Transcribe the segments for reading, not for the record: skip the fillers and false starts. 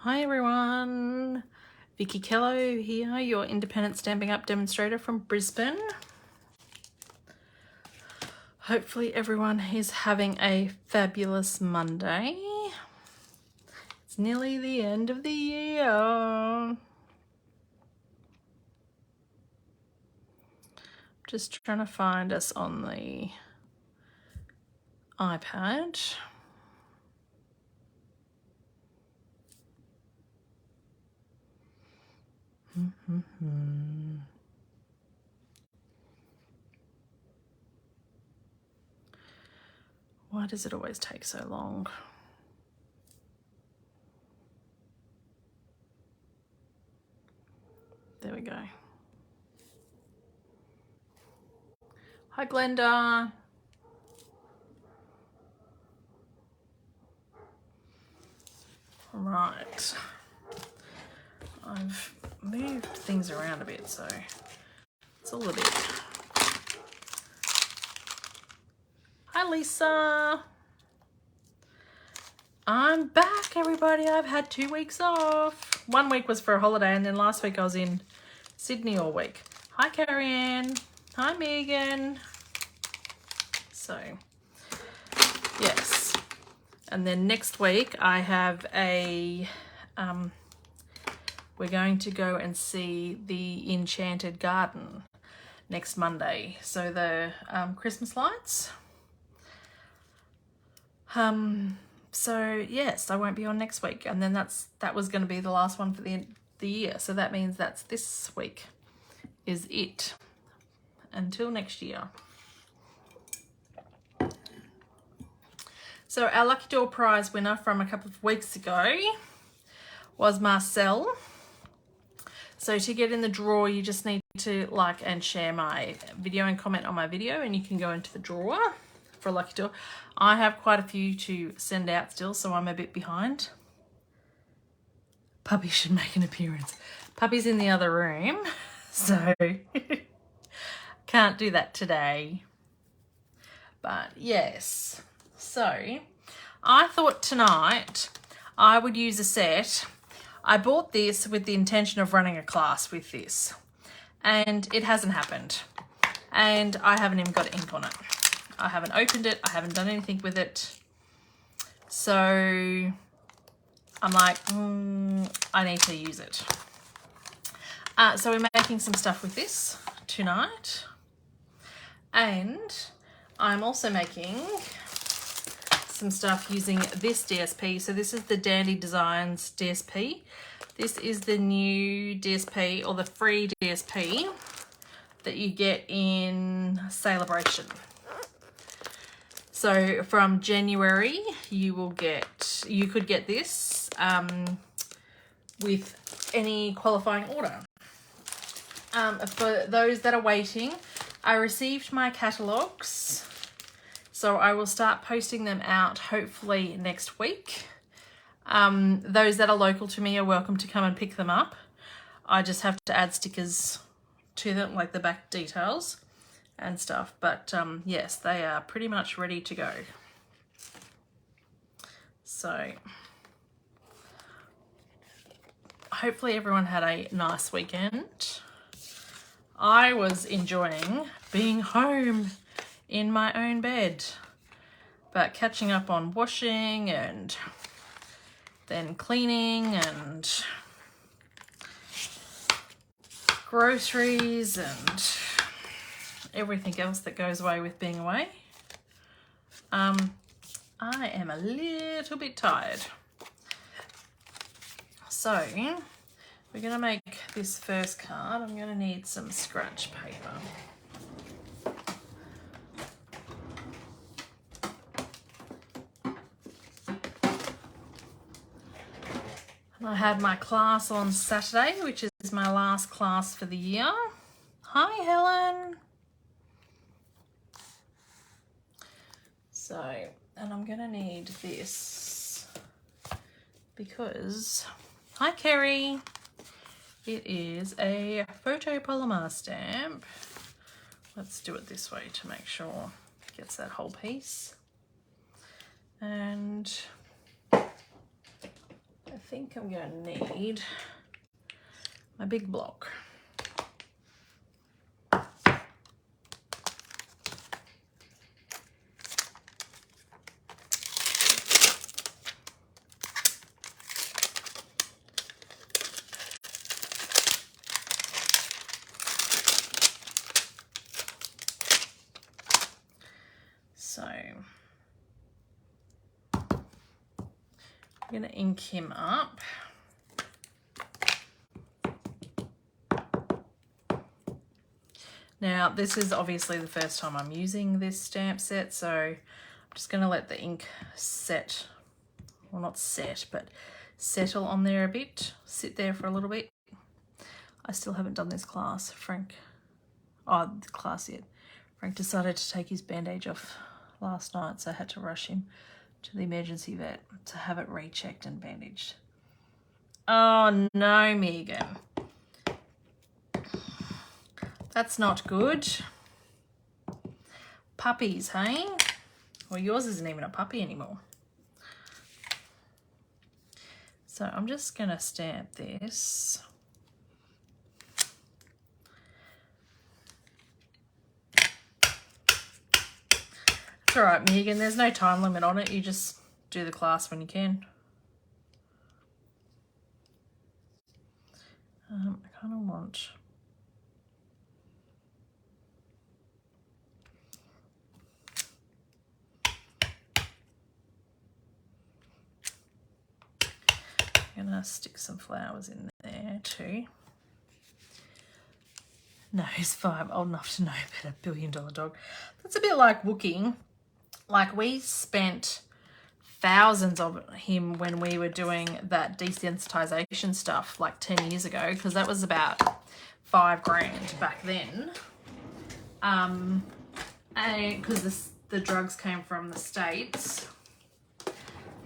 Hi everyone, Vickie Kello here, your independent Stampin' Up demonstrator from Brisbane. Hopefully everyone is having a fabulous Monday. It's nearly the end of the year. Just trying to find us on the iPad. Why does it always take so long? There we go. Hi Glenda. Right. I've moved things around a bit, so it's all a bit. Hi Lisa. I'm back, everybody. I've had 2 weeks off. 1 week was for a holiday, and then last week I was in Sydney all week. Hi, Carrie Ann. Hi, Megan. So, yes. And then next week I have a, we're going to go and see the Enchanted Garden next Monday. So the Christmas lights. So yes, I won't be on next week, and then that was going to be the last one for the year. So that means that's this week is it until next year. So our lucky door prize winner from a couple of weeks ago was Marcel. So to get in the draw, you just need to like and share my video and comment on my video, and you can go into the draw for a lucky door. I have quite a few to send out still, so I'm a bit behind. Puppy should make an appearance. Puppy's in the other room, so can't do that today. But yes, so I thought tonight I would use a set. I bought this with the intention of running a class with this, and it hasn't happened. And I haven't even got ink on it. I haven't opened it. I haven't done anything with it. So I'm like, I need to use it. So we're making some stuff with this tonight. And I'm also making some stuff using this DSP. So this is the Dandy Designs DSP. This is the new DSP, or the free DSP that you get in Celebration. So from January, you could get this with any qualifying order. For those that are waiting, I received my catalogs, so I will start posting them out hopefully next week. Those that are local to me are welcome to come and pick them up. I just have to add stickers to them, like the back details and stuff, but yes, they are pretty much ready to go. So hopefully everyone had a nice weekend. I was enjoying being home in my own bed, but catching up on washing and then cleaning and groceries and everything else that goes away with being away. I am a little bit tired. So we're going to make this first card. I'm going to need some scratch paper. And I had my class on Saturday, which is my last class for the year. Hi, Helen. So, and I'm going to need this because, hi, Kerry. It is a photopolymer stamp. Let's do it this way to make sure it gets that whole piece. And I think I'm going to need my big block. So I'm going to ink him up. Now, this is obviously the first time I'm using this stamp set, so I'm just going to let the ink set, well, not set, but settle on there a bit, sit there for a little bit. I still haven't done this class, Frank. Oh, the class yet. Frank decided to take his bandage off last night, so I had to rush him to the emergency vet to have it rechecked and bandaged. Oh no, Megan. That's not good. Puppies, hey? Well, yours isn't even a puppy anymore. So I'm just going to stamp this. It's all right, Megan. There's no time limit on it. You just do the class when you can. I kind of want... I'm gonna stick some flowers in there too. No, he's 5, old enough to know about a $1 billion dog. That's a bit like Wookie. Like, we spent thousands of him when we were doing that desensitization stuff like 10 years ago, because that was about $5 grand back then. And because the drugs came from the States,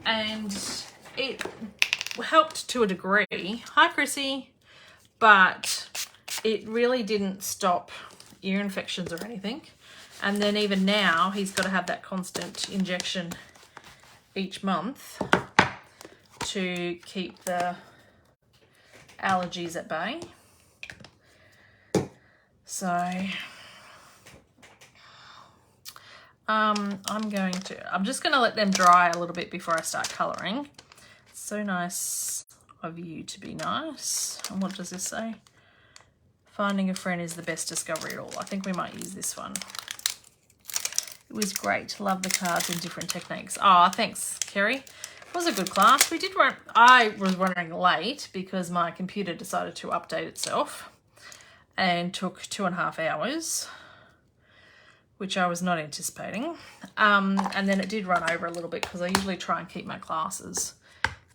and it helped to a degree. Hi, Chrissy. But it really didn't stop ear infections or anything. And then even now, he's got to have that constant injection each month to keep the allergies at bay. So I'm just going to let them dry a little bit before I start colouring. So nice of you to be nice. And what does this say? Finding a friend is the best discovery at all. I think we might use this one. It was great. Love the cards and different techniques. Oh, thanks, Kerry. It was a good class. We did run. I was running late because my computer decided to update itself and took 2.5 hours, which I was not anticipating. And then it did run over a little bit because I usually try and keep my classes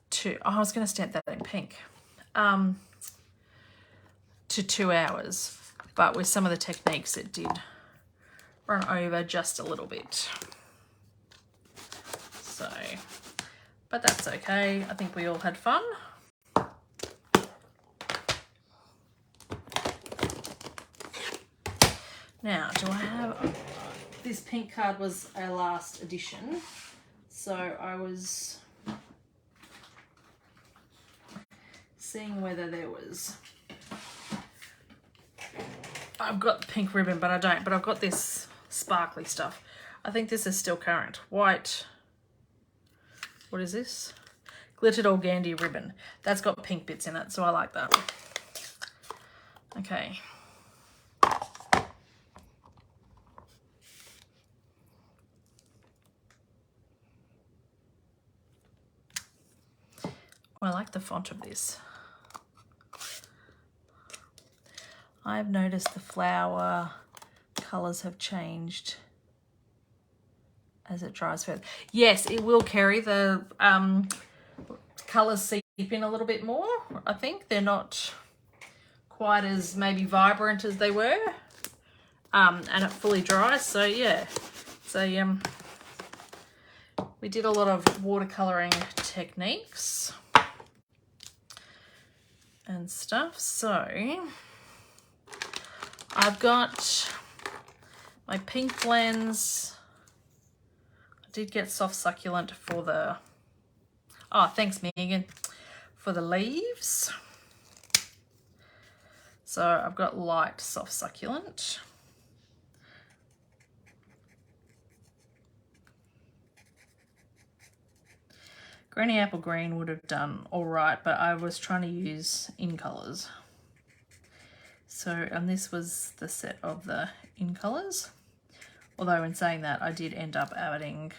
to, I was going to stamp that in pink, to 2 hours. But with some of the techniques, it did run over just a little bit. So, but that's okay. I think we all had fun. Now, do I have, this pink card was our last edition. So I was seeing whether there was, I've got pink ribbon, but I don't, but I've got this sparkly stuff. I think this is still current. White, what is this? Glittered organdy ribbon. That's got pink bits in it, so I like that. Okay. I like the font of this. I've noticed the flower colours have changed as it dries further. Yes, it will, carry the colours seep in a little bit more. I think they're not quite as maybe vibrant as they were, and it fully dries. So yeah, so we did a lot of watercolouring techniques and stuff. So I've got my pink blends. I did get soft succulent for the, oh, thanks Megan, for the leaves. So I've got light soft succulent. Granny Apple Green would have done all right, but I was trying to use in colours. So, and this was the set of the in colours. Although in saying that, I did end up adding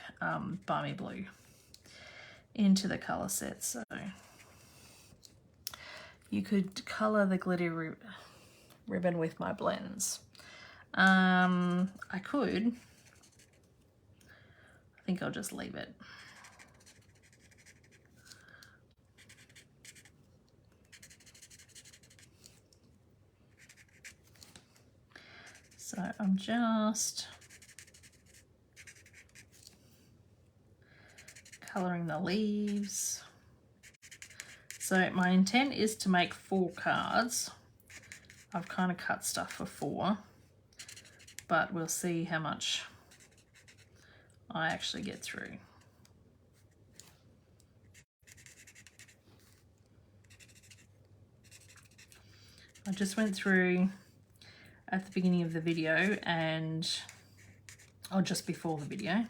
Balmy Blue into the colour set. So you could colour the glitter ribbon with my blends. I could. I think I'll just leave it. So I'm just colouring the leaves. So my intent is to make 4 cards. I've kind of cut stuff for 4, but we'll see how much I actually get through. I just went through at the beginning of the video or just before the video,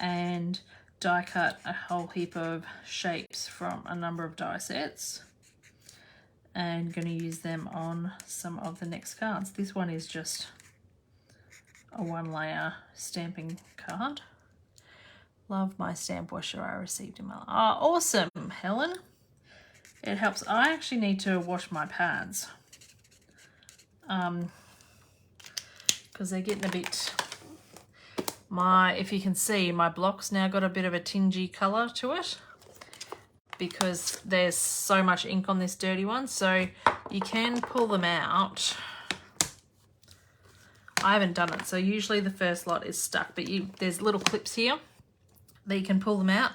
and die cut a whole heap of shapes from a number of die sets and going to use them on some of the next cards. This one is just a 1-layer stamping card. Love my stamp washer I received in my... Oh, awesome, Helen. It helps. I actually need to wash my pads. Because they're getting a bit... if you can see, my block's now got a bit of a tingy colour to it because there's so much ink on this dirty one. So you can pull them out. I haven't done it, so usually the first lot is stuck, but there's little clips here that you can pull them out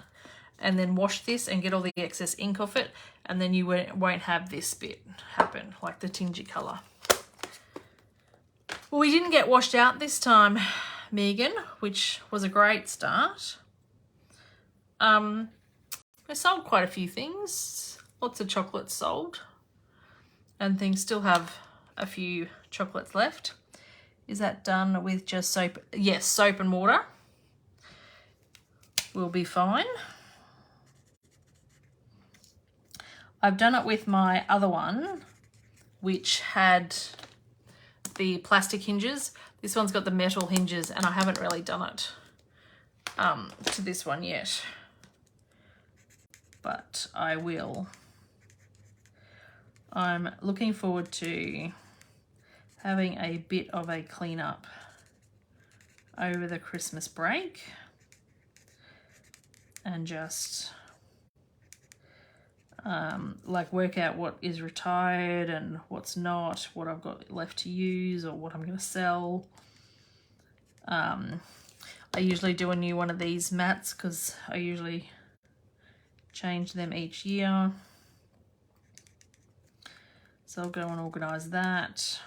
and then wash this and get all the excess ink off it, and then you won't have this bit happen, like the tingy colour. Well, we didn't get washed out this time, Megan, which was a great start. I sold quite a few things. Lots of chocolates sold. And things still have a few chocolates left. Is that done with just soap? Yes, soap and water. Will be fine. I've done it with my other one, which had the plastic hinges. This one's got the metal hinges, and I haven't really done it to this one yet, but I will. I'm looking forward to having a bit of a cleanup over the Christmas break and just like work out what is retired and what's not, what I've got left to use or what I'm going to sell. I usually do a new one of these mats because I usually change them each year. So I'll go and organise that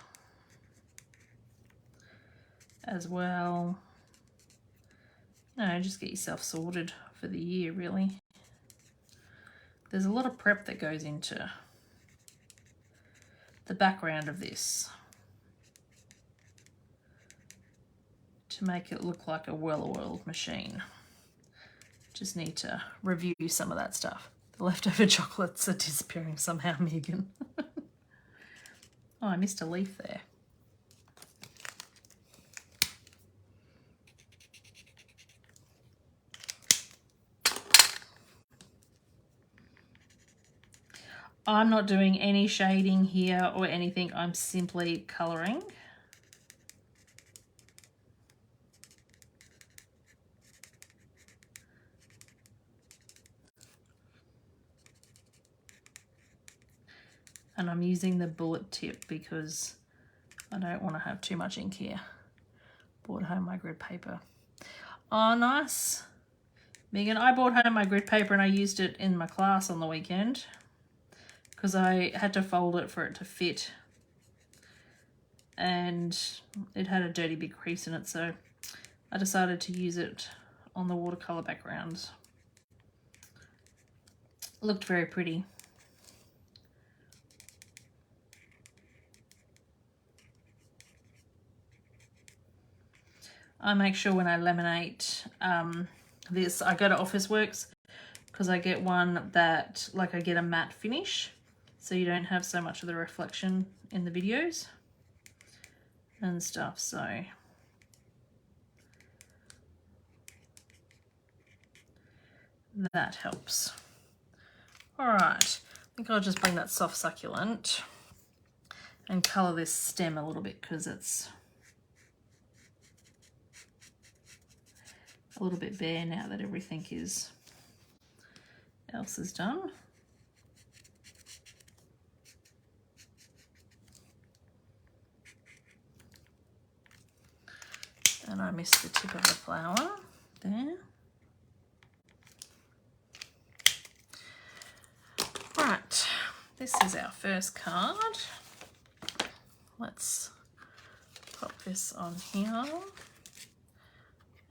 as well. No, just get yourself sorted for the year, really. There's a lot of prep that goes into the background of this to make it look like a well-oiled machine. Just need to review some of that stuff. The leftover chocolates are disappearing somehow, Megan. Oh, I missed a leaf there. I'm not doing any shading here or anything. I'm simply colouring. And I'm using the bullet tip because I don't want to have too much ink here. Brought home my grid paper. Oh, nice. Megan, I brought home my grid paper and I used it in my class on the weekend because I had to fold it for it to fit. And it had a dirty big crease in it, so I decided to use it on the watercolour background. It looked very pretty. I make sure when I laminate this, I go to Officeworks because I get one that, like, I get a matte finish, so you don't have so much of the reflection in the videos and stuff, so that helps. All right, I think I'll just bring that soft succulent and colour this stem a little bit because it's a little bit bare now that everything else is done. And I missed the tip of the flower there. Right, this is our first card. Let's pop this on here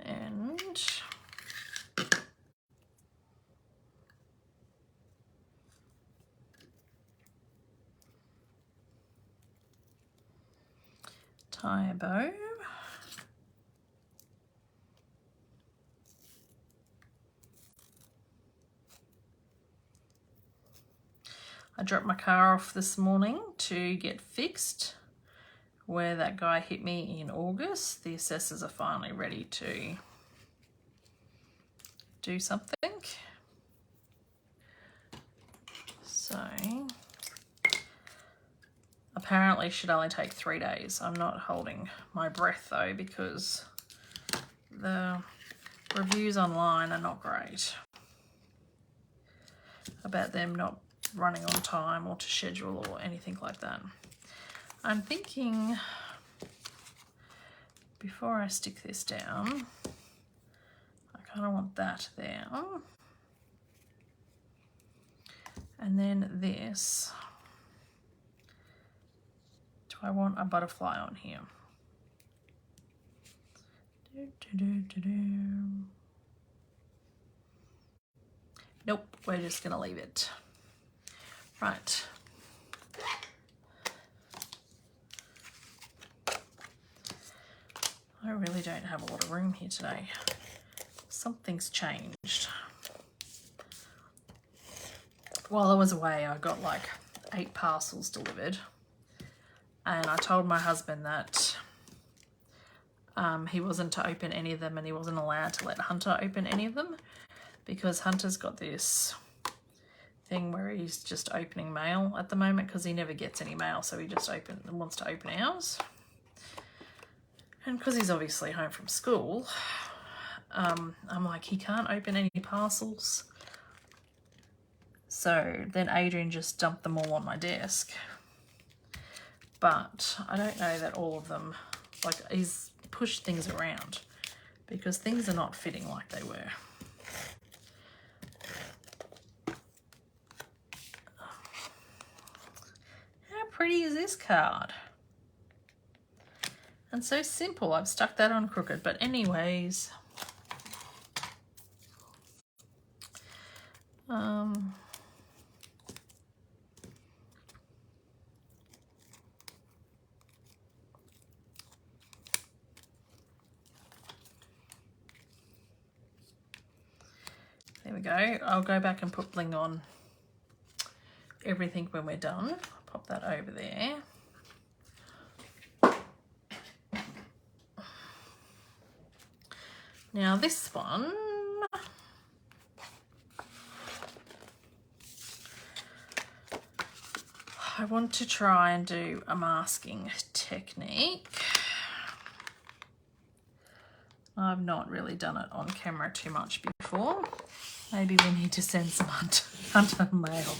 and tie a bow. I dropped my car off this morning to get fixed where that guy hit me in August. The assessors are finally ready to do something. So apparently should only take 3 days. I'm not holding my breath though because the reviews online are not great about them not running on time or to schedule or anything like that. I'm thinking before I stick this down, I kind of want that there. And then this, do I want a butterfly on here? Nope, we're just gonna leave it. Right. I really don't have a lot of room here today. Something's changed. While I was away, I got like 8 parcels delivered. And I told my husband that he wasn't to open any of them and he wasn't allowed to let Hunter open any of them because Hunter's got this thing where he's just opening mail at the moment because he never gets any mail, so he just wants to open ours. And because he's obviously home from school, I'm like, he can't open any parcels. So then Adrian just dumped them all on my desk. But I don't know that all of them, like, he's pushed things around because things are not fitting like they were. How pretty is this card? And so simple. I've stuck that on crooked, but anyways. There we go. I'll go back and put bling on everything when we're done. Pop that over there. Now this one, I want to try and do a masking technique. I've not really done it on camera too much before. Maybe we need to send some Hunter mail.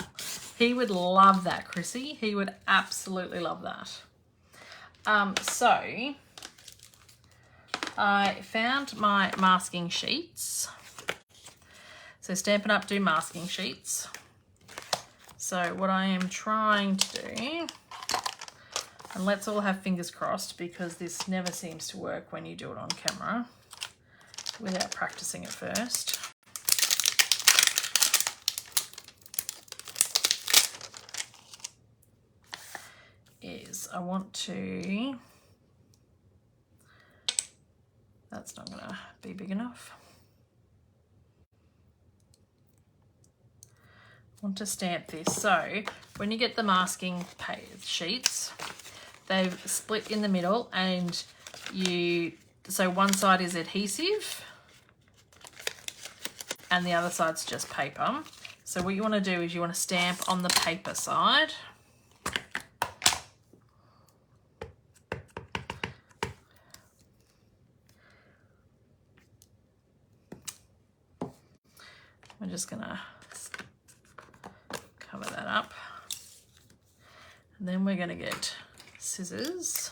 He would love that, Chrissy. He would absolutely love that. So I found my masking sheets. So Stampin' Up! Do masking sheets. So what I am trying to do, and let's all have fingers crossed because this never seems to work when you do it on camera without practicing it first. Is I want to, that's not gonna be big enough. I want to stamp this. So when you get the masking sheets, they've split in the middle, and so one side is adhesive and the other side's just paper. So what you want to do is you want to stamp on the paper side. We're just gonna cover that up. And then we're gonna get scissors.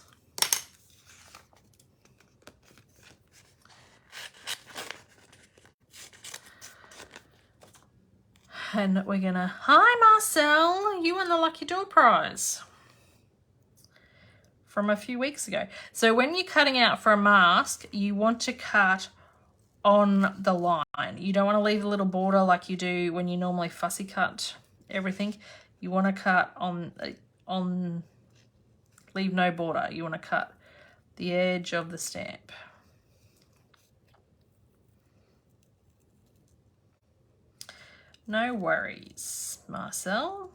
And we're gonna, hi Marcel, you won the Lucky Door prize from a few weeks ago. So when you're cutting out for a mask, you want to cut on the line. You don't want to leave a little border like you do when you normally fussy cut everything. You want to cut on leave no border. You want to cut the edge of the stamp. No worries, Marcel.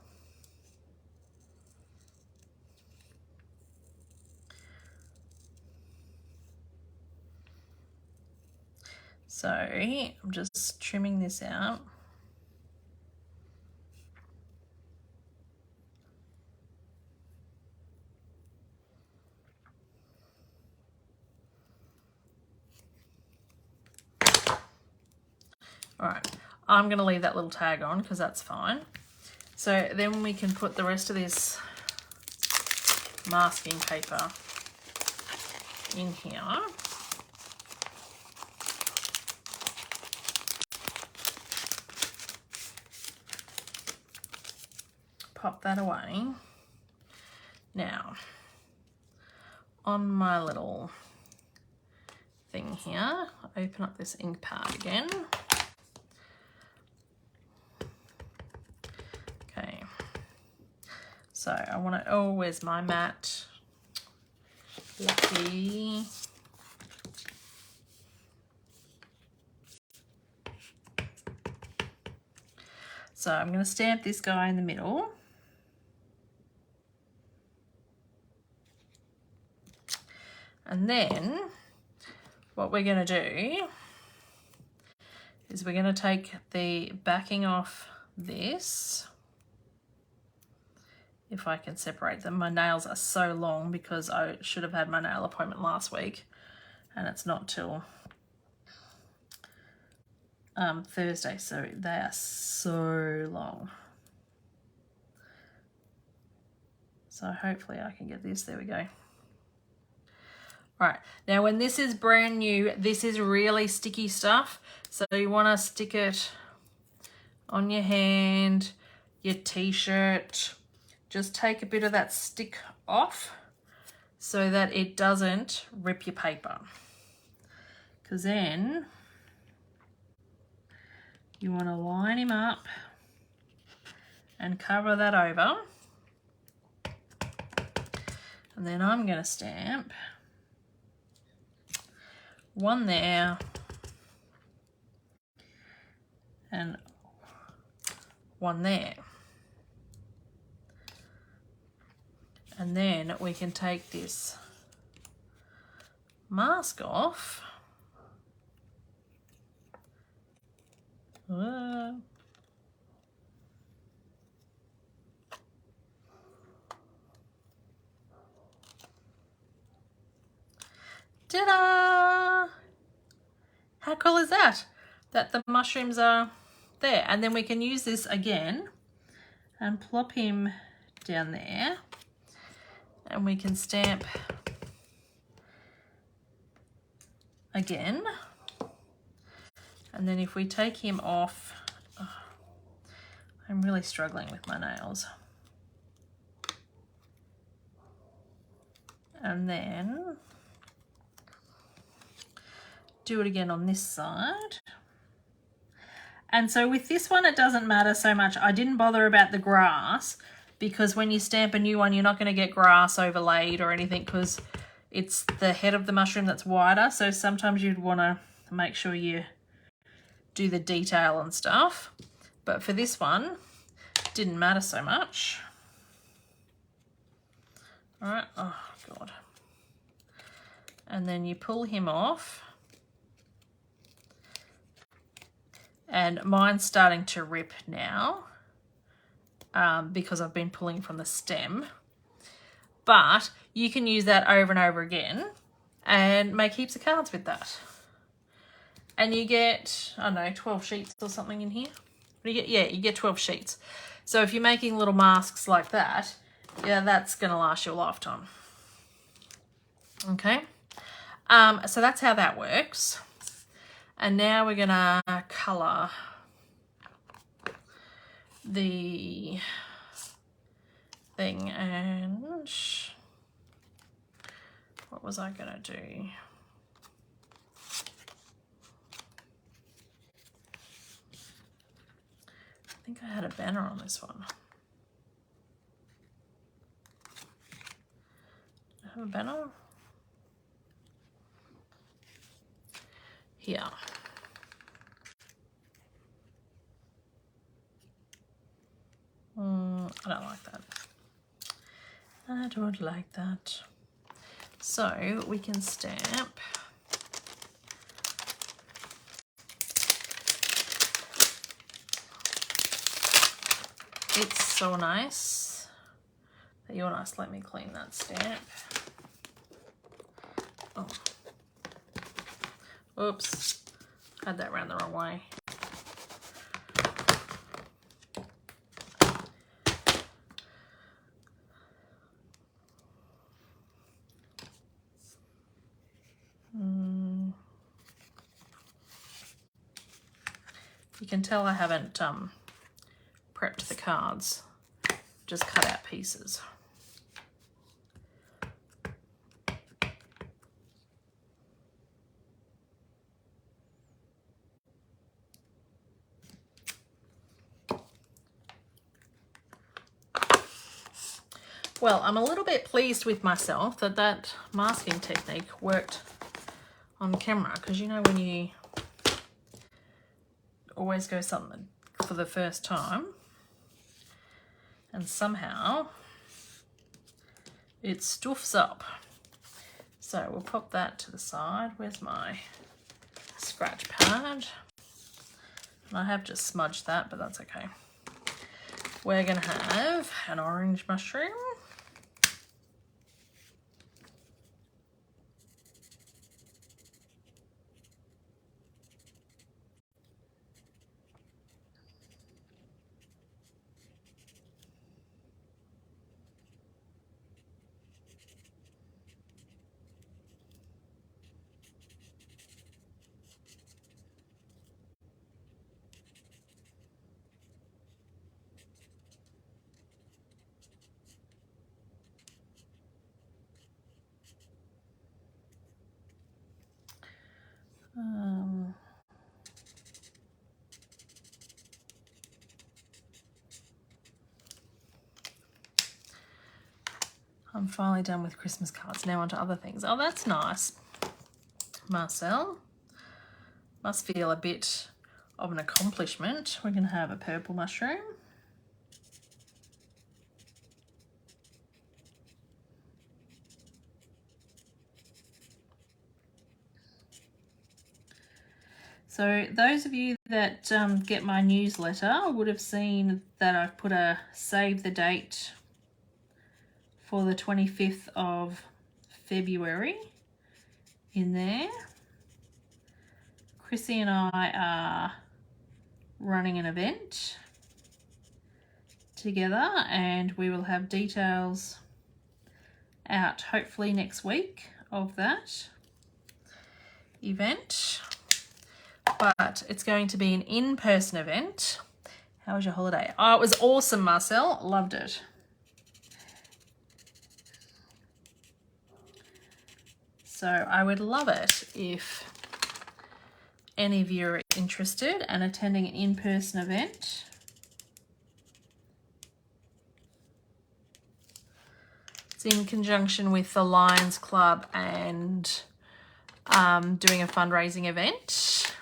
So I'm just trimming this out. All right, I'm gonna leave that little tag on because that's fine. So then we can put the rest of this masking paper in here. Pop that away. Now, on my little thing here, open up this ink pad again. Okay, so I want to, oh, where's my mat? Lucky. So I'm going to stamp this guy in the middle. And then what we're going to do is we're going to take the backing off this. If I can separate them. My nails are so long because I should have had my nail appointment last week and it's not till Thursday, so they are so long. So hopefully I can get this. There we go. All right, now when this is brand new, this is really sticky stuff. So you want to stick it on your hand, your t-shirt. Just take a bit of that stick off so that it doesn't rip your paper. Because then you want to line him up and cover that over. And then I'm going to stamp one there and one there. And then we can take this mask off. Ta-da! How cool is that? That the mushrooms are there. And then we can use this again and plop him down there. And we can stamp again. And then if we take him off, oh, I'm really struggling with my nails. And then do it again on this side. And so with this one, it doesn't matter so much. I didn't bother about the grass because when you stamp a new one, you're not going to get grass overlaid or anything because it's the head of the mushroom that's wider, so sometimes you'd want to make sure you do the detail and stuff. But for this one, it didn't matter so much. All right, oh God. And then you pull him off. And mine's starting to rip now because I've been pulling from the stem. But you can use that over and over again and make heaps of cards with that. And you get, I don't know, 12 sheets or something in here. What do you get? Yeah, you get 12 sheets. So if you're making little masks like that, yeah, that's going to last you a lifetime. Okay. So that's how that works. And now we're going to colour the thing. And what was I going to do? I think I had a banner on this one. Do I have a banner? Here. I don't like that. I don't like that. So we can stamp it's so nice that you're nice. Let me clean that stamp. Oh. Oops, had that round the wrong way. You can tell I haven't prepped the cards, just cut out pieces. Well, I'm a little bit pleased with myself that that masking technique worked on camera, because you know when you always go something for the first time and somehow it stuffs up. So we'll pop that to the side. Where's my scratch pad? And I have just smudged that, but that's okay. We're going to have an orange mushroom. I'm finally done with Christmas cards. Now on to other things. Oh, that's nice. Marcel. Must feel a bit of an accomplishment. We're going to have a purple mushroom. So those of you that get my newsletter would have seen that I've put a save the date for the 25th of February in there. Chrissy and I are running an event together and we will have details out hopefully next week of that event. But it's going to be an in-person event. How was your holiday? Oh, it was awesome, Marcel. Loved it. So I would love it if any of you are interested and attending an in-person event. It's in conjunction with the Lions Club and doing a fundraising event.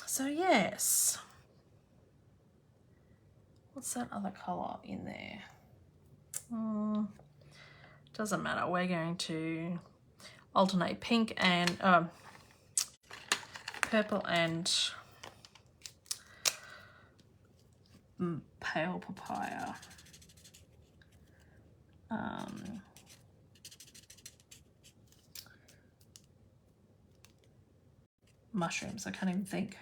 So yes. What's that other colour in there? Doesn't matter. We're going to alternate pink and purple and pale papaya. Mushrooms, I can't even think.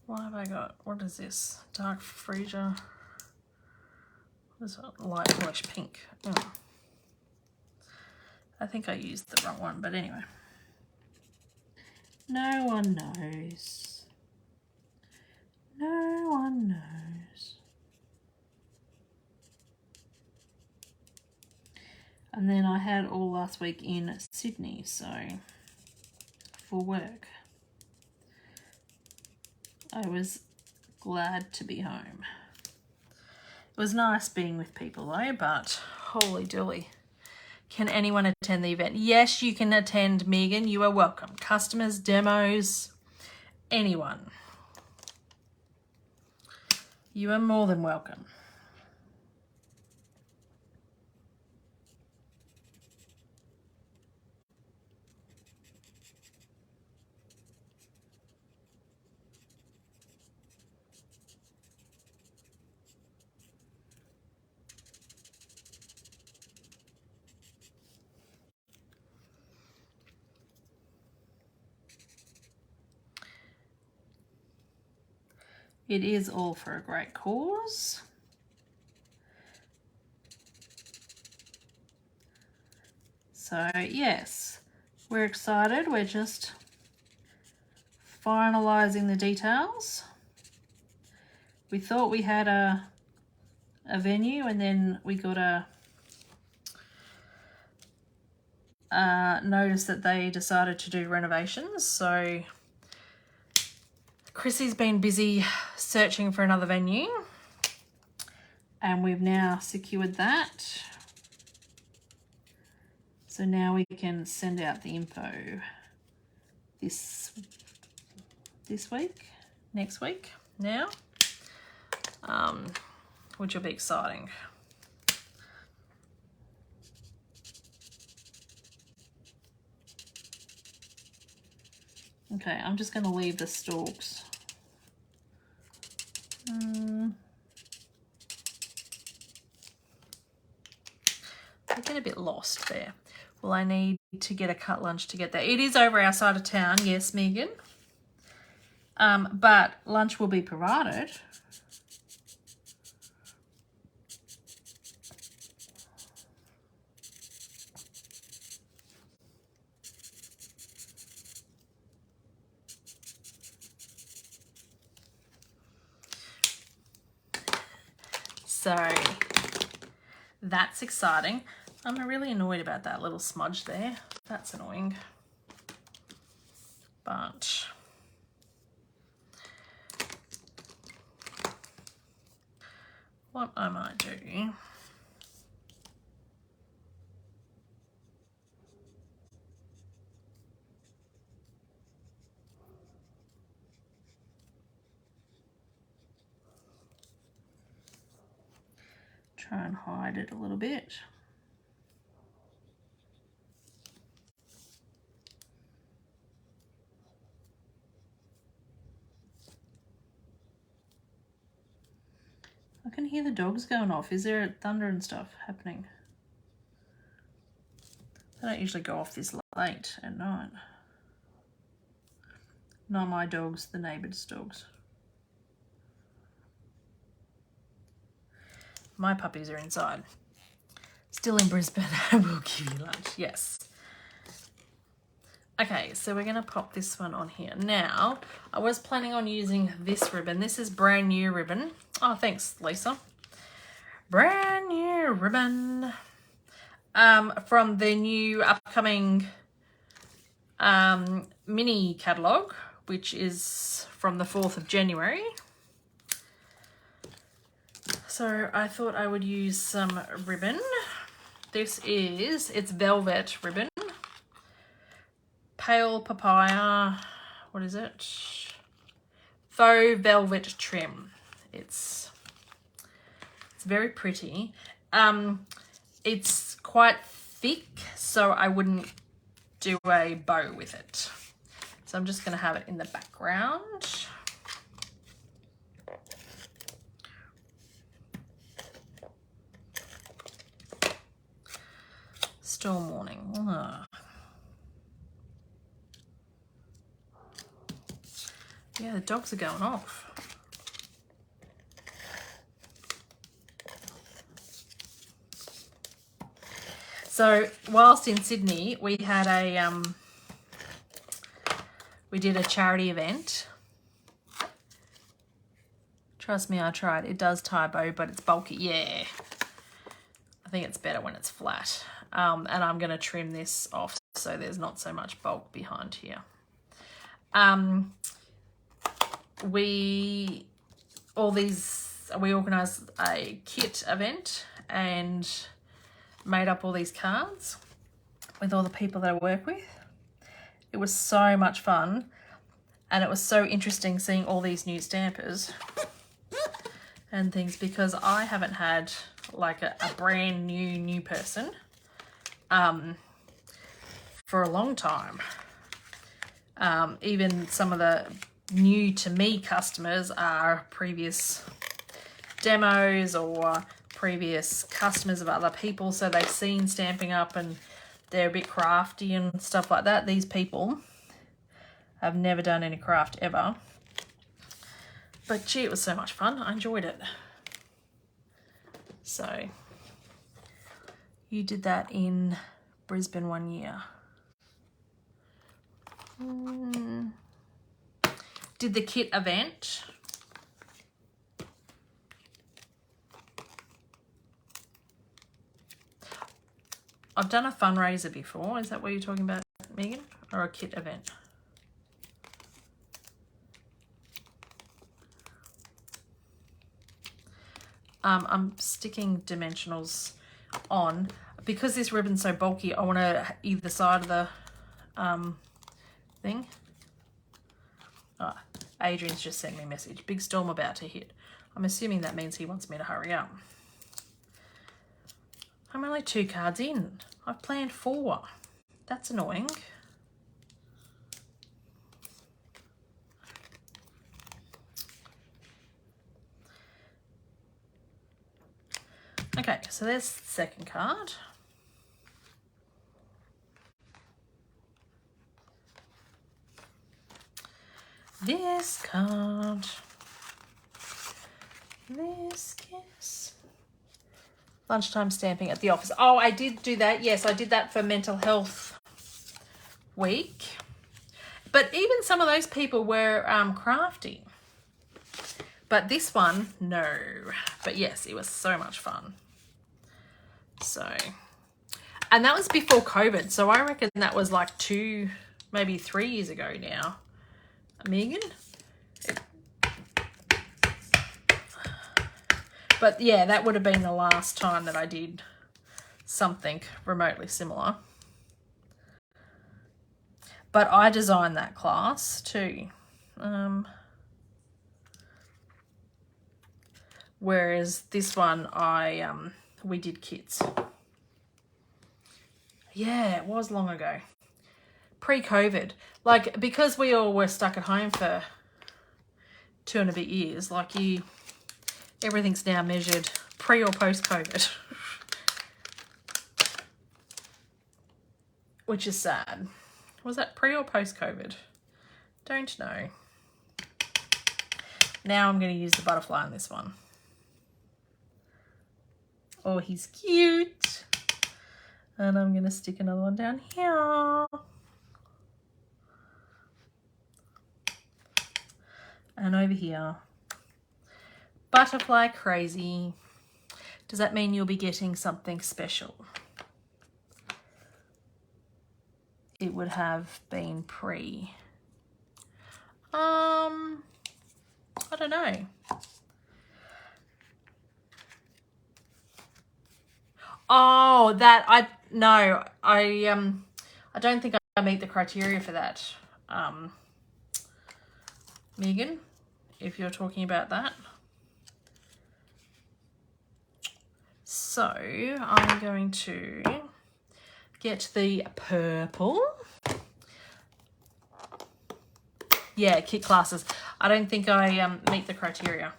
What have I got? What is this? Dark freesia. What is it? Light blush pink. Oh. I think I used the wrong one, but anyway. No one knows. No one knows. And then I had all last week in Sydney, so for work. I was glad to be home. It was nice being with people though, but holy dooly. Can anyone attend the event? Yes, you can attend, Megan. You are welcome. Customers, demos, anyone. You are more than welcome. It is all for a great cause. So yes, we're excited. We're just finalising the details. We thought we had a venue, and then we got a notice that they decided to do renovations. So Chrissy's been busy searching for another venue, and we've now secured that. So now we can send out the info this week, next week now, which will be exciting. Okay, I'm just going to leave the stalks. I get a bit lost there. Well, I need to get a cut lunch to get there. It is over our side of town, yes, Megan. But lunch will be provided. So that's exciting. I'm really annoyed about that little smudge there. That's annoying. But what I might do, try and hide it a little bit. I can hear the dogs going off. Is there thunder and stuff happening? They don't usually go off this late at night. Not my dogs, the neighbours' dogs. My puppies are inside. Still in Brisbane. I will give you lunch, yes. Okay, so we're going to pop this one on here. Now, I was planning on using this ribbon. This is brand new ribbon. Oh, thanks, Lisa. Brand new ribbon. From the new upcoming mini catalogue, which is from the 4th of January. So I thought I would use some ribbon. It's velvet ribbon. Pale papaya, what is it? Faux velvet trim. It's very pretty. It's quite thick, so I wouldn't do a bow with it. So I'm just going to have it in the background. Still morning. Ugh. Yeah, the dogs are going off. So whilst in Sydney, we had we did a charity event. Trust me, I tried. It does tie a bow, but it's bulky. Yeah, I think it's better when it's flat. And I'm going to trim this off so there's not so much bulk behind here. We organised a kit event and made up all these cards with all the people that I work with. It was so much fun, and it was so interesting seeing all these new stampers and things, because I haven't had like a brand new person for a long time. Even some of the new to me customers are previous demos or previous customers of other people, so they've seen Stamping Up and they're a bit crafty and stuff like that. These people have never done any craft ever, but gee, it was so much fun. I enjoyed it. So you did that in Brisbane one year. Did the kit event. I've done a fundraiser before. Is that what you're talking about, Megan? Or a kit event? I'm sticking dimensionals on. Because this ribbon's so bulky, I want to either side of the thing. Oh, Adrian's just sent me a message. Big storm about to hit. I'm assuming that means he wants me to hurry up. I'm only 2 cards in. I've planned 4. That's annoying. Okay, so there's the second card. This card. This kiss. Lunchtime stamping at the office. Oh, I did do that. Yes, I did that for Mental Health Week. But even some of those people were crafty. But this one, no. But yes, it was so much fun. So, and that was before COVID. So I reckon that was like 2, maybe 3 years ago now. Megan? But yeah, that would have been the last time that I did something remotely similar. But I designed that class too. Whereas this one, we did kits. Yeah, it was long ago. Pre-COVID. Like, because we all were stuck at home for 2 and a bit years, like everything's now measured pre or post-COVID. Which is sad. Was that pre or post-COVID? Don't know. Now I'm going to use the butterfly on this one. Oh, he's cute. And I'm going to stick another one down here. And over here, butterfly crazy. Does that mean you'll be getting something special? It would have been pre. I don't know. Oh, that I don't think I meet the criteria for that. Megan, if you're talking about that. So I'm going to get the purple. Yeah, kit classes. I don't think I meet the criteria.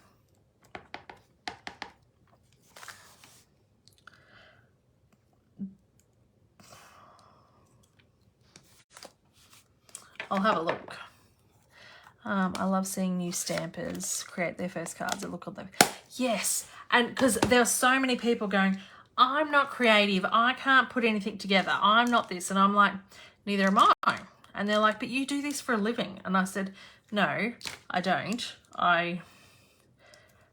I'll have a look. I love seeing new stampers create their first cards that look on them. Yes, and because there are so many people going, I'm not creative, I can't put anything together, I'm not this, and I'm like, neither am I. And they're like, but you do this for a living. And I said, no, I don't. I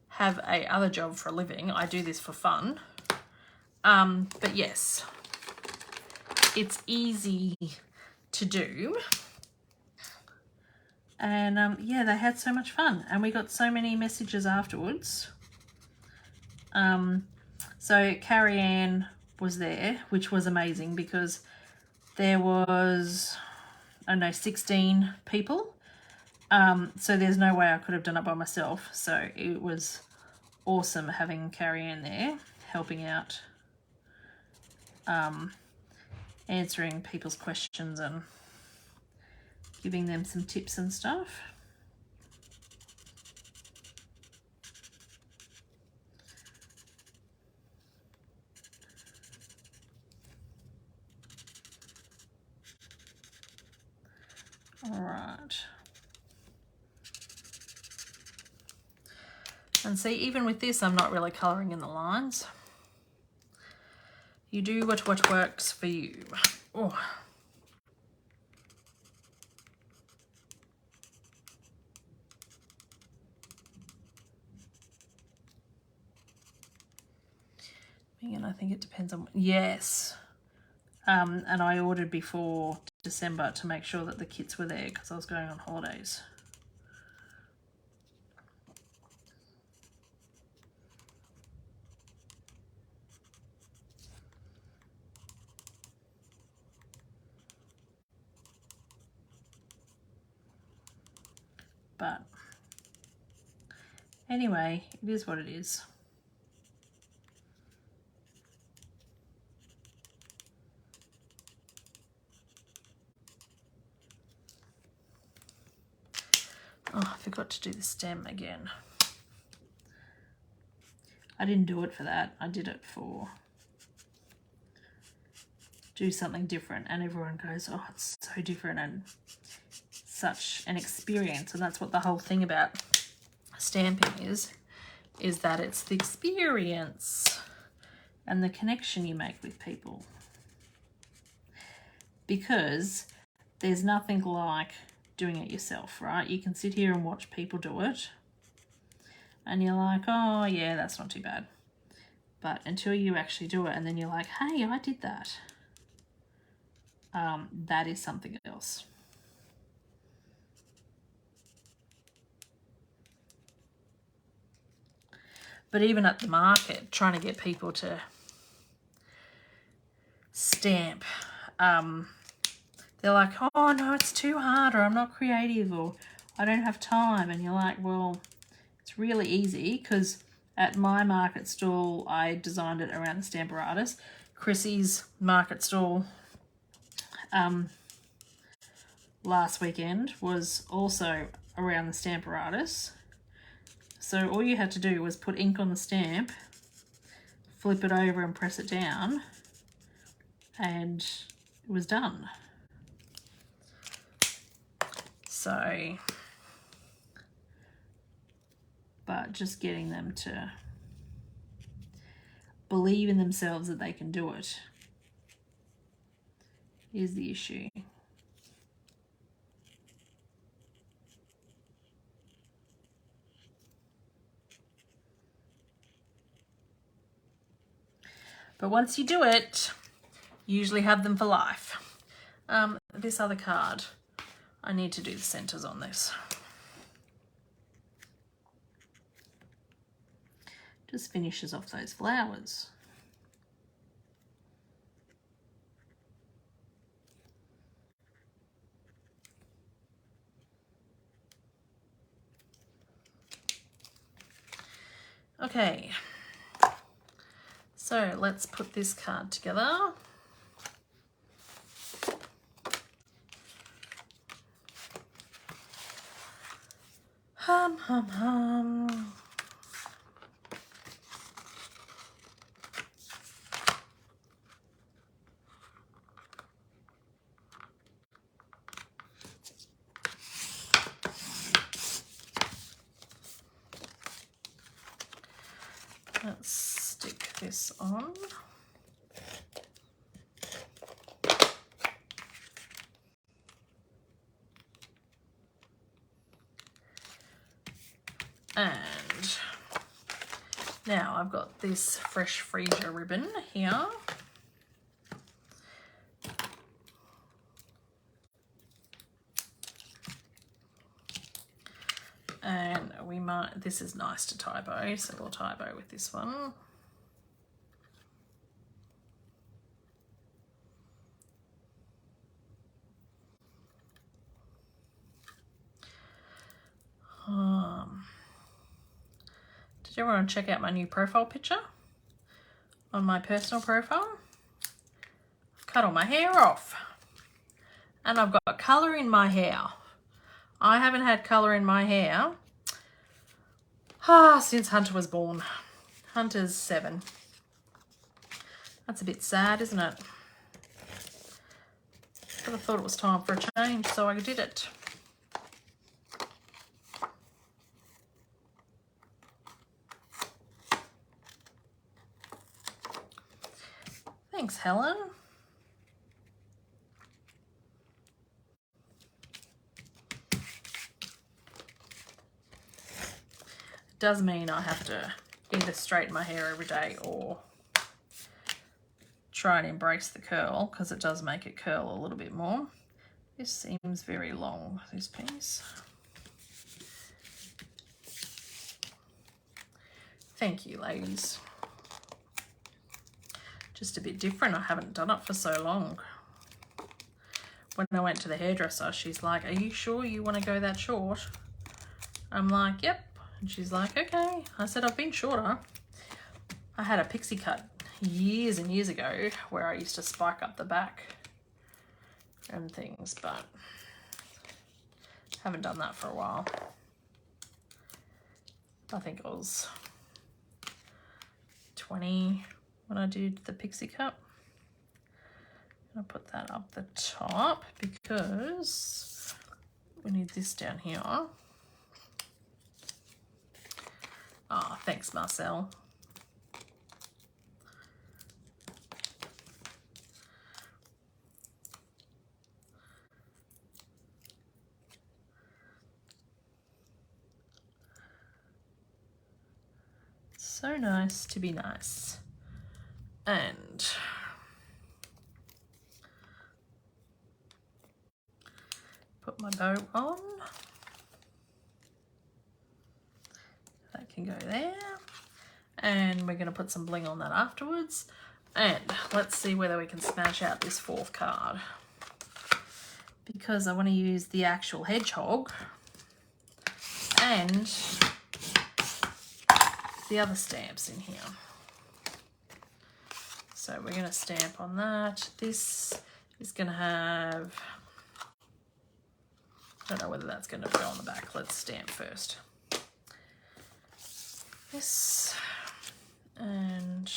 have a other job for a living. I do this for fun. But yes, it's easy to do. And yeah, they had so much fun, and we got so many messages afterwards. So Carrie Ann was there, which was amazing because there was, I don't know, 16 people. So there's no way I could have done it by myself. So it was awesome having Carrie Ann there, helping out, answering people's questions and giving them some tips and stuff. All right. And see, even with this, I'm not really colouring in the lines. You do what works for you. Oh. And I think it depends on, yes. And I ordered before December to make sure that the kits were there because I was going on holidays. But anyway, it is what it is. Oh, I forgot to do the stem again. I didn't do it for that. I did it for do something different, and everyone goes, oh, it's so different and such an experience. And that's what the whole thing about stamping is that it's the experience and the connection you make with people. Because there's nothing like doing it yourself, right? You can sit here and watch people do it and you're like, oh yeah, that's not too bad. But until you actually do it and then you're like, hey, I did that. That is something else. But even at the market, trying to get people to stamp, they're like, oh no, it's too hard, or I'm not creative, or I don't have time. And you're like, well, it's really easy because at my market stall, I designed it around the Stamparatus. Chrissy's market stall last weekend was also around the Stamparatus. So all you had to do was put ink on the stamp, flip it over and press it down, and it was done. So, but just getting them to believe in themselves that they can do it is the issue. But once you do it, you usually have them for life. This other card, I need to do the centers on this. Just finishes off those flowers. Okay, so let's put this card together. Hum, hum, hum. Let's stick this on. And now I've got this fresh freezer ribbon here. And we might, this is nice to typo, so we'll typo with this one. Did you want to check out my new profile picture on my personal profile? I've cut all my hair off and I've got colour in my hair. I haven't had colour in my hair since Hunter was born. Hunter's 7. That's a bit sad, isn't it? But I thought it was time for a change, so I did it. Thanks, Helen. It does mean I have to either straighten my hair every day or try and embrace the curl, because it does make it curl a little bit more. This seems very long, this piece. Thank you, ladies. Just a bit different. I haven't done it for so long. When I went to the hairdresser, she's like, "Are you sure you want to go that short?" I'm like, "Yep." And she's like, "Okay." I said, "I've been shorter." I had a pixie cut years and years ago where I used to spike up the back and things, but haven't done that for a while. I think it was 20 when I did the pixie cut. I'll put that up the top because we need this down here. Oh, thanks, Marcel. So nice to be nice. And put my bow on. That can go there. And we're going to put some bling on that afterwards. And let's see whether we can smash out this 4th card, because I want to use the actual hedgehog and the other stamps in here. So we're going to stamp on that. This is going to have, I don't know whether that's going to go on the back. Let's stamp first. This and,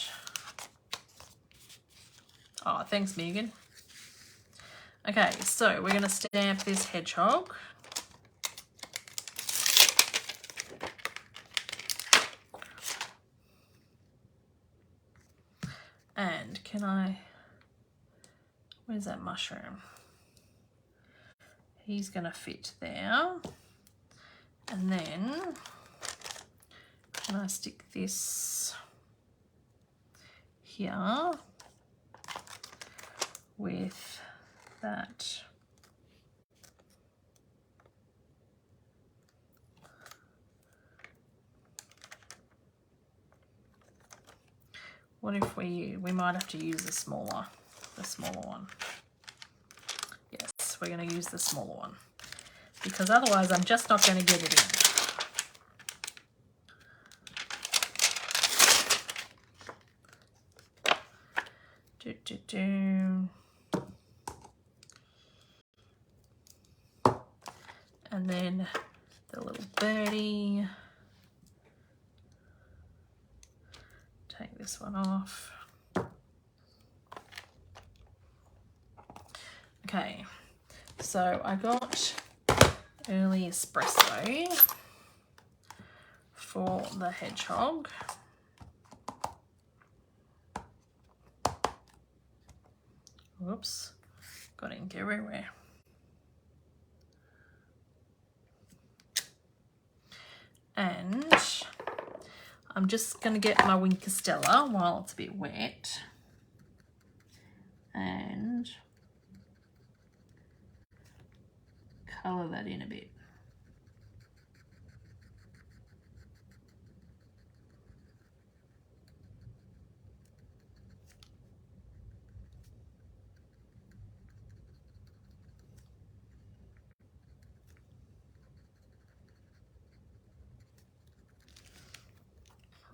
oh, thanks, Megan. Okay, so we're going to stamp this hedgehog. And can I, where's that mushroom? He's going to fit there. And then can I stick this here with that. What if we might have to use the smaller one. Yes, we're going to use the smaller one because otherwise I'm just not going to get it in. And then the little birdie. Take this one off. Okay, so I got early espresso for the hedgehog. Whoops, got ink everywhere. And I'm just going to get my Wink Castella while it's a bit wet and colour that in a bit.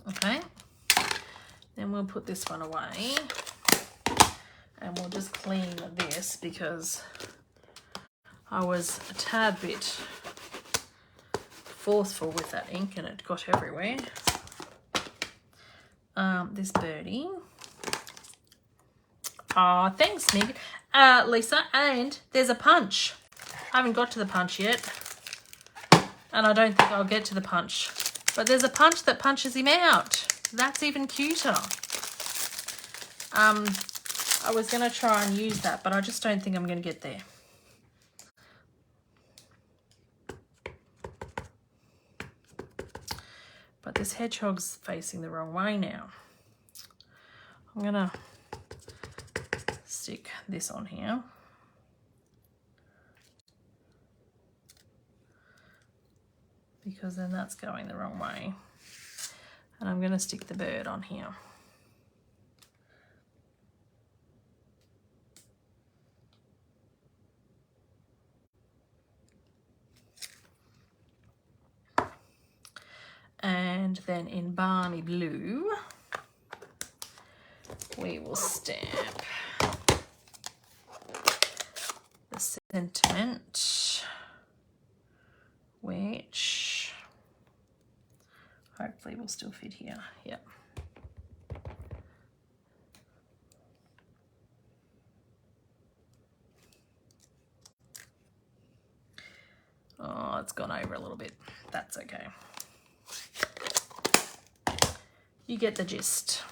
Okay, then we'll put this one away and we'll just clean this because I was a tad bit forceful with that ink and it got everywhere. This birdie. Oh, thanks, Meg. Lisa, and there's a punch. I haven't got to the punch yet and I don't think I'll get to the punch. But there's a punch that punches him out. That's even cuter. I was going to try and use that, but I just don't think I'm going to get there. But this hedgehog's facing the wrong way now. I'm going to stick this on here. Because then that's going the wrong way. And I'm going to stick the bird on here. And then in Barmy Blue, we will stamp the sentiment, which hopefully will still fit here. Yep. Oh, it's gone over a little bit. That's okay. You get the gist.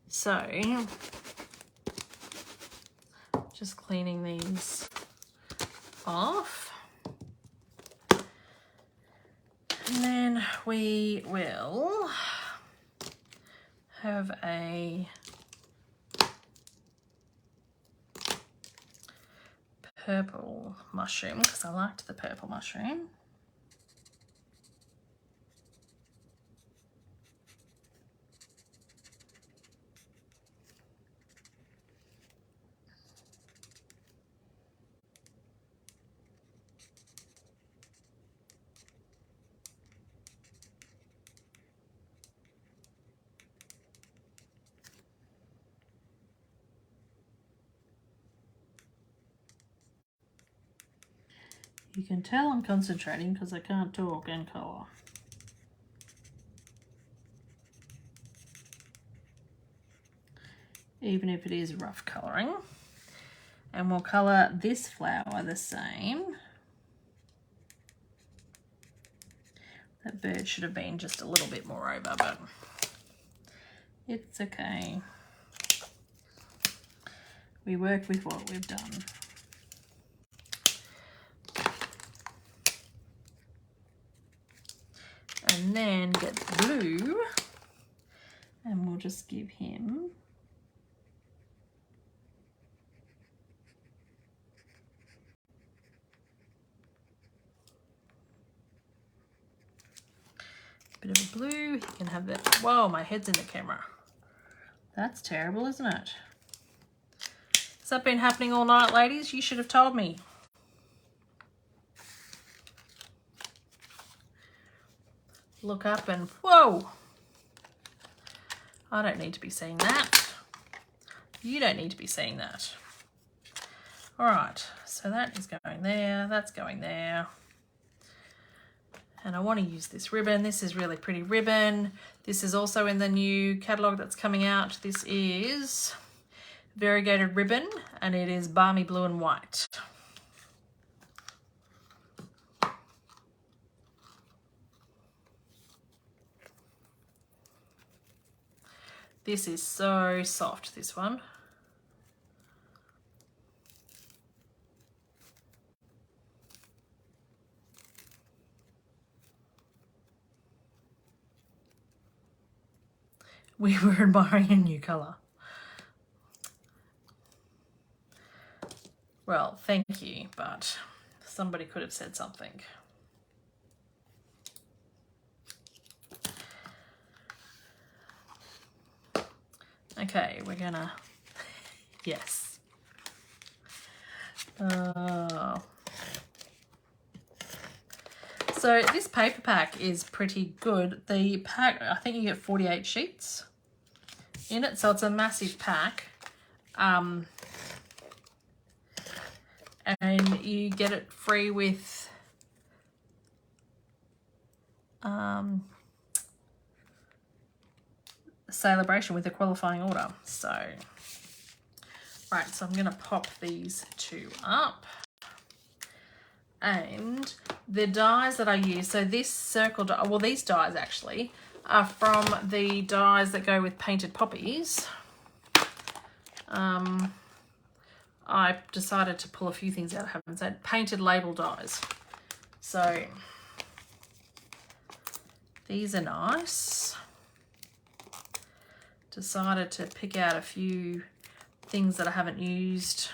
So, just cleaning these off. And then we will have a purple mushroom because I liked the purple mushroom. You can tell I'm concentrating because I can't talk and colour. Even if it is rough colouring. And we'll colour this flower the same. That bird should have been just a little bit more over, but it's okay. We work with what we've done. And then get the blue and we'll just give him a bit of a blue. He can have that. Whoa, my head's in the camera. That's terrible, isn't it? Has that been happening all night, ladies? You should have told me. Look up and whoa! I don't need to be seeing that. You don't need to be seeing that. All right, so that is going there. That's going there. And I want to use this ribbon. This is really pretty ribbon. This is also in the new catalogue that's coming out. This is variegated ribbon, and it is balmy blue and white. This is so soft, this one. We were admiring a new colour. Well, thank you, but somebody could have said something. Okay, we're gonna, yes. So this paper pack is pretty good. The pack, I think you get 48 sheets in it, so it's a massive pack. And you get it free with celebration with a qualifying order. So right, so I'm gonna pop these two up, and the dies that I use, so this circle die, well, these dies actually are from the dies that go with painted poppies. I decided to pull a few things out I haven't said. Painted label dies. So these are nice. Decided to pick out a few things that I haven't used.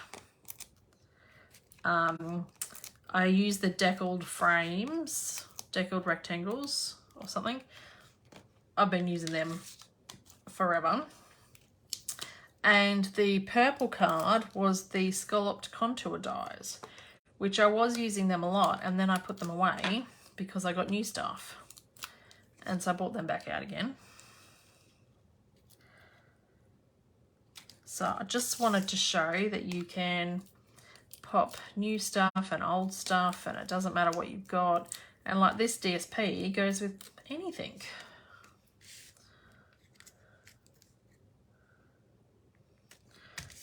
I use the deckled frames, deckled rectangles or something. I've been using them forever. And the purple card was the scalloped contour dies, which I was using them a lot, and then I put them away because I got new stuff. And so I brought them back out again. So I just wanted to show that you can pop new stuff and old stuff, and it doesn't matter what you've got. And like this DSP goes with anything.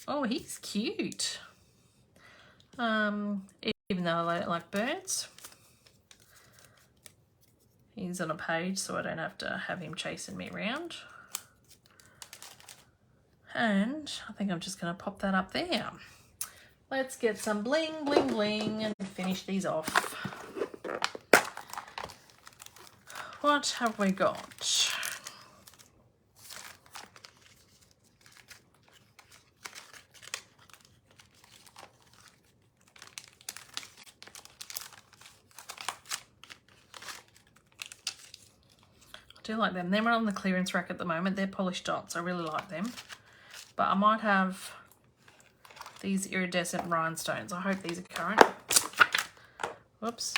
Oh, he's cute. Even though I don't like birds. He's on a page, so I don't have to have him chasing me around. And I think I'm just going to pop that up there. Let's get some bling, bling, bling and finish these off. What have we got? I do like them. They're on the clearance rack at the moment. They're polished dots. I really like them. But I might have these iridescent rhinestones. I hope these are current. Whoops.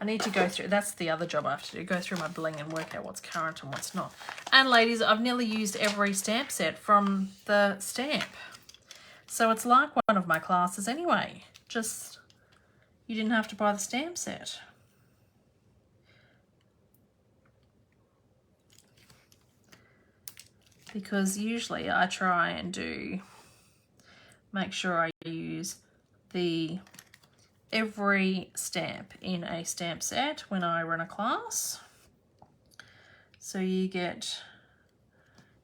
I need to go through, that's the other job I have to do, go through my bling and work out what's current and what's not. And ladies, I've nearly used every stamp set from the stamp. So it's like one of my classes anyway. Just, you didn't have to buy the stamp set. Because usually I try and make sure I use every stamp in a stamp set when I run a class. So you get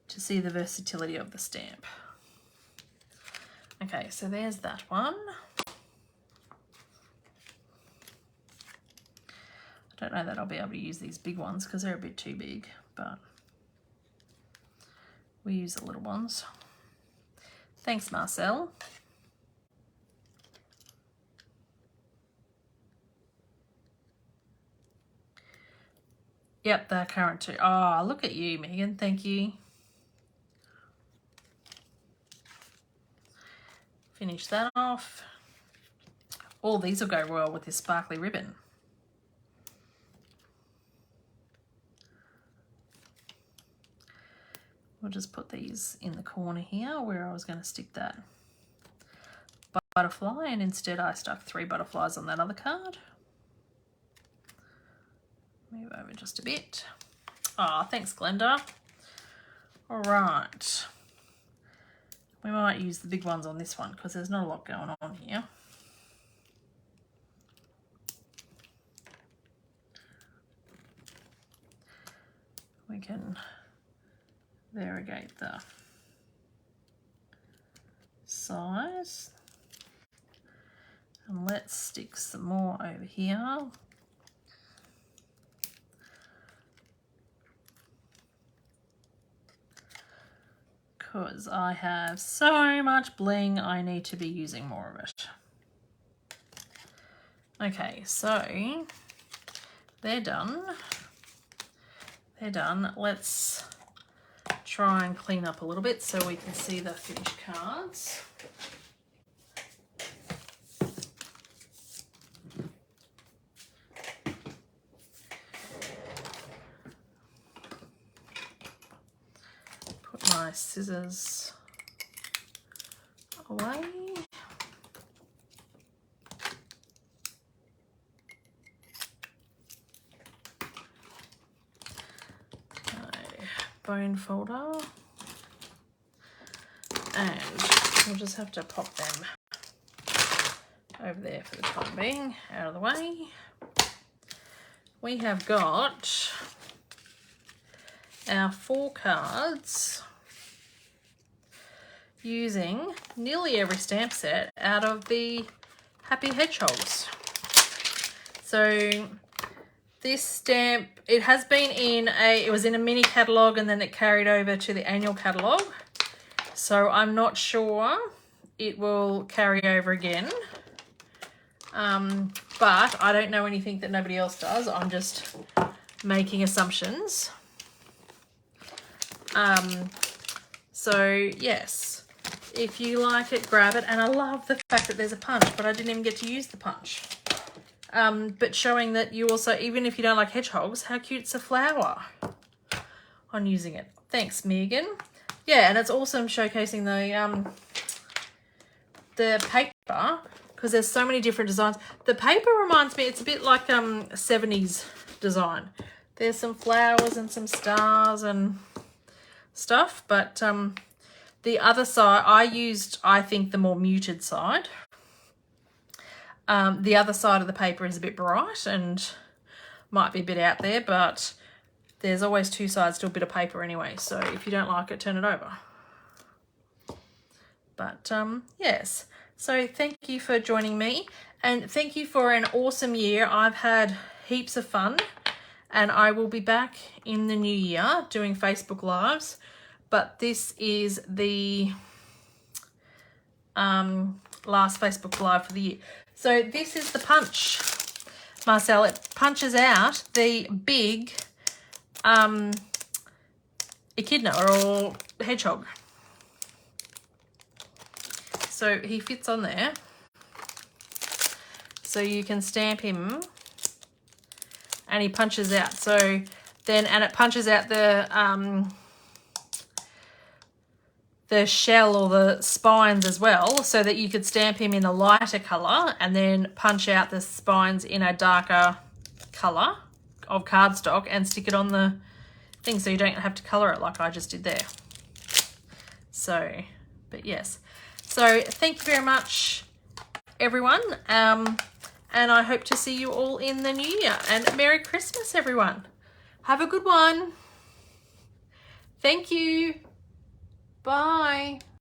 to see the versatility of the stamp. Okay, so there's that one. I don't know that I'll be able to use these big ones because they're a bit too big, but We use the little ones. Thanks, Marcel. Yep, they're current too. Oh, look at you, Megan. Thank you. Finish that off. All these will go well with this sparkly ribbon. We'll just put these in the corner here where I was going to stick that butterfly, and instead I stuck 3 butterflies on that other card. Move over just a bit. Oh, thanks, Glenda. All right. We might use the big ones on this one because there's not a lot going on here. We can variegate the size. And let's stick some more over here. Because I have so much bling, I need to be using more of it. Okay, so they're done. They're done. Let's try and clean up a little bit so we can see the finished cards. Put my scissors away. Bone folder, and we'll just have to pop them over there for the time being, out of the way. We have got our 4 cards using nearly every stamp set out of the Happy Hedgehogs. So this stamp, it has been in it was in a mini catalogue and then it carried over to the annual catalogue. So I'm not sure it will carry over again. But I don't know anything that nobody else does. I'm just making assumptions. So yes, if you like it, grab it. And I love the fact that there's a punch, but I didn't even get to use the punch. But showing that you also, even if you don't like hedgehogs, how cute's a flower on using it. Thanks, Megan. Yeah, and it's awesome showcasing the paper because there's so many different designs. The paper reminds me, it's a bit like 70s design. There's some flowers and some stars and stuff, but the other side, I used, I think, the more muted side. The other side of the paper is a bit bright and might be a bit out there, but there's always 2 sides to a bit of paper anyway. So if you don't like it, turn it over. But yes, so thank you for joining me and thank you for an awesome year. I've had heaps of fun and I will be back in the new year doing Facebook Lives. But this is the last Facebook Live for the year. So this is the punch, Marcel. It punches out the big echidna or hedgehog. So he fits on there. So you can stamp him and he punches out. So then, and it punches out the shell or the spines as well, so that you could stamp him in a lighter colour and then punch out the spines in a darker colour of cardstock and stick it on the thing so you don't have to colour it like I just did there. So, but yes. So thank you very much, everyone. And I hope to see you all in the new year. And Merry Christmas, everyone. Have a good one. Thank you. Bye.